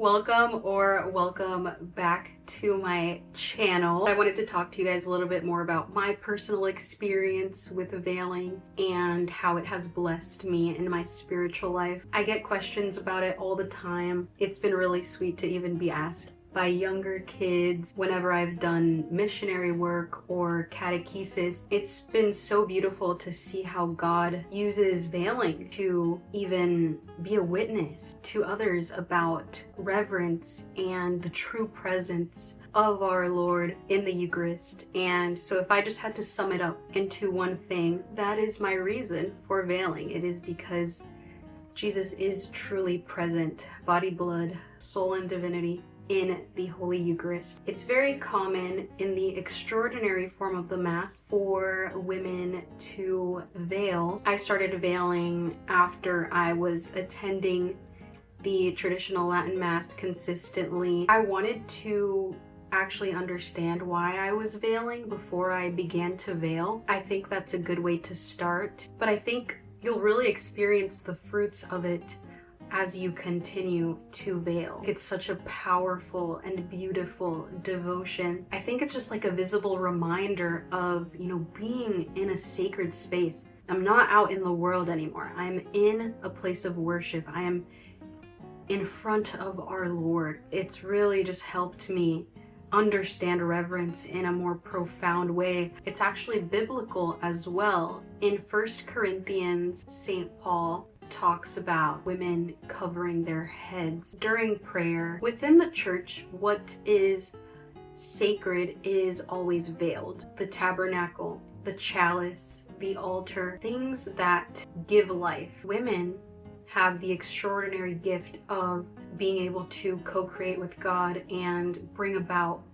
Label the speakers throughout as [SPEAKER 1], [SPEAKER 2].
[SPEAKER 1] Welcome or welcome back to my channel. I wanted to talk to you guys a little bit more about my personal experience with veiling and how it has blessed me in my spiritual life. I get questions about it all the time. It's been really sweet to even be asked by younger kids whenever I've done missionary work or catechesis. It's been so beautiful to see how God uses veiling to even be a witness to others about reverence and the true presence of our Lord in the Eucharist. And so if I just had to sum it up into one thing, that is my reason for veiling. It is because Jesus is truly present, body, blood, soul, and divinity, in the Holy Eucharist. It's very common in the extraordinary form of the Mass for women to veil. I started veiling after I was attending the traditional Latin Mass consistently. I wanted to actually understand why I was veiling before I began to veil. I think that's a good way to start, but I think you'll really experience the fruits of it as you continue to veil. It's such a powerful and beautiful devotion. I think it's just like a visible reminder of, being in a sacred space. I'm not out in the world anymore. I'm in a place of worship. I am in front of our Lord. It's really just helped me understand reverence in a more profound way. It's actually biblical as well. In 1 Corinthians, St. Paul talks about women covering their heads during prayer. Within the church, what is sacred is always veiled. The tabernacle, the chalice, the altar, things that give life. Women have the extraordinary gift of being able to co-create with God and bring about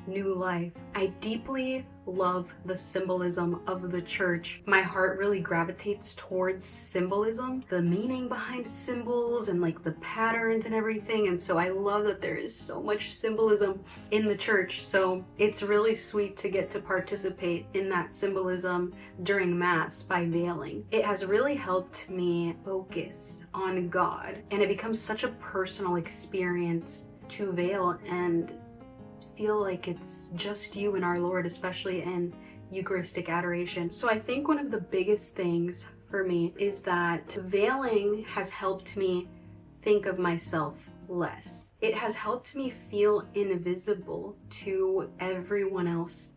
[SPEAKER 1] new life. I deeply love the symbolism of the church. My heart really gravitates towards symbolism, the meaning behind symbols and like the patterns and everything. And so I love that there is so much symbolism in the church. So it's really sweet to get to participate in that symbolism during Mass by veiling. It has really helped me focus on God, and it becomes such a personal experience to veil and feel like it's just you and our Lord, especially in Eucharistic adoration. So I think one of the biggest things for me is that veiling has helped me think of myself less. It has helped me feel invisible to everyone else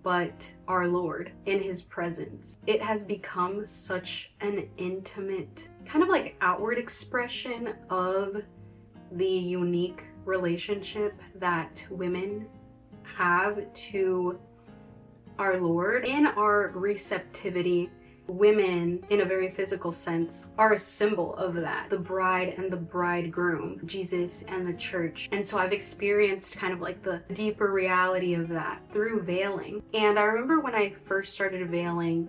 [SPEAKER 1] but our Lord in His presence. It has become such an intimate, kind of like outward expression of the unique relationship that women have to our Lord. In our receptivity, women, in a very physical sense, are a symbol of that. The bride and the bridegroom, Jesus and the church. And so I've experienced kind of like the deeper reality of that through veiling. And I remember when I first started veiling,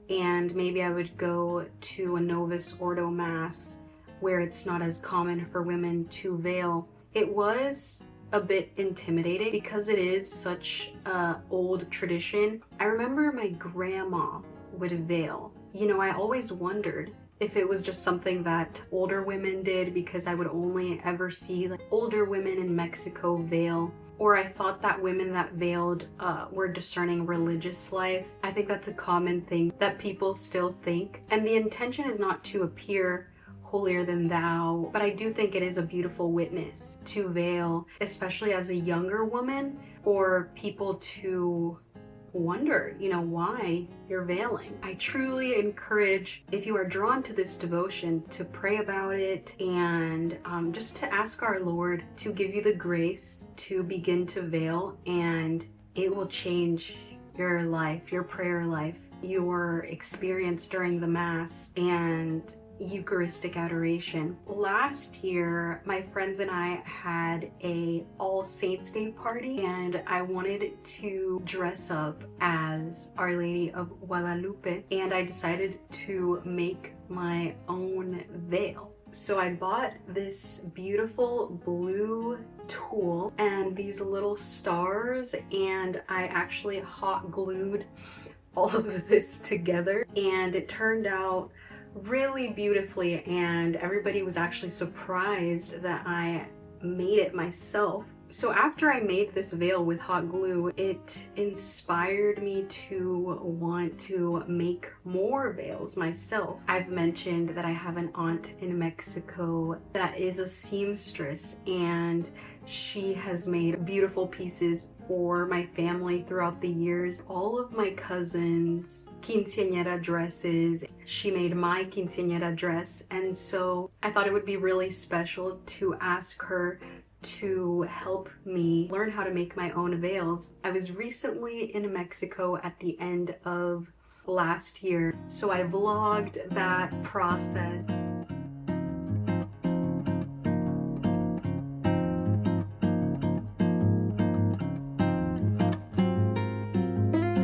[SPEAKER 1] and maybe I would go to a Novus Ordo Mass where it's not as common for women to veil. It was a bit intimidating because it is such an old tradition. I remember my grandma would veil. I always wondered if it was just something that older women did, because I would only ever see like older women in Mexico veil, or I thought that women that veiled were discerning religious life. I think that's a common thing that people still think, and the intention is not to appear holier than thou, but I do think it is a beautiful witness to veil, especially as a younger woman, for people to wonder, why you're veiling. I truly encourage, if you are drawn to this devotion, to pray about it and just to ask our Lord to give you the grace to begin to veil, and it will change your life, your prayer life, your experience during the Mass, and Eucharistic adoration. Last year, my friends and I had a All Saints Day party, and I wanted to dress up as Our Lady of Guadalupe, and I decided to make my own veil. So I bought this beautiful blue tulle and these little stars, and I actually hot glued all of this together, and it turned out really beautifully, and everybody was actually surprised that I made it myself. So after I made this veil with hot glue, it inspired me to want to make more veils myself. I've mentioned that I have an aunt in Mexico that is a seamstress, and she has made beautiful pieces for my family throughout the years. All of my cousins' quinceañera dresses, she made my quinceañera dress, and so I thought it would be really special to ask her to help me learn how to make my own veils. I was recently in Mexico at the end of last year, so I vlogged that process.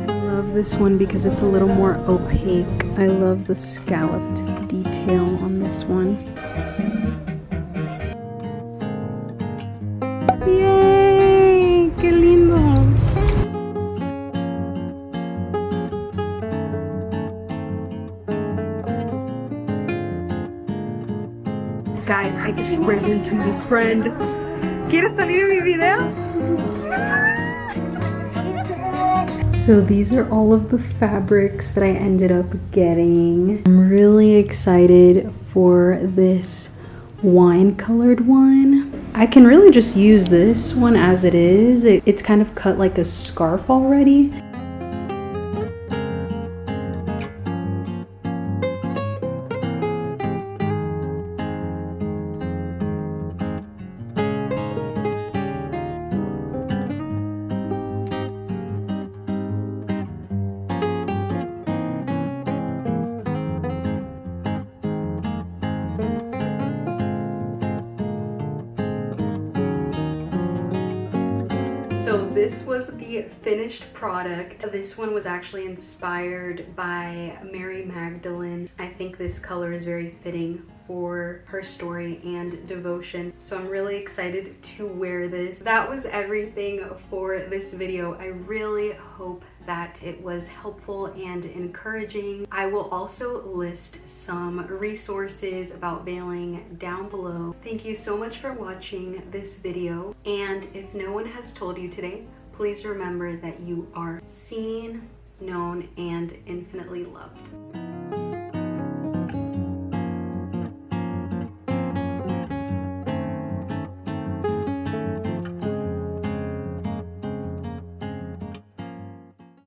[SPEAKER 1] I love this one because it's a little more opaque. I love the scalloped detail on this one. ¡Yay! ¡Qué lindo! Guys, I just ran into my friend. ¿Quieres salir en mi video? So these are all of the fabrics that I ended up getting. I'm really excited for this wine colored one. I can really just use this one as it is. It's kind of cut like a scarf already. So this was the finished product. This one was actually inspired by Mary Magdalene. I think this color is very fitting for her story and devotion. So I'm really excited to wear this. That was everything for this video. I really hope that it was helpful and encouraging. I will also list some resources about veiling down below. Thank you so much for watching this video. And if no one has told you today, please remember that you are seen, known, and infinitely loved.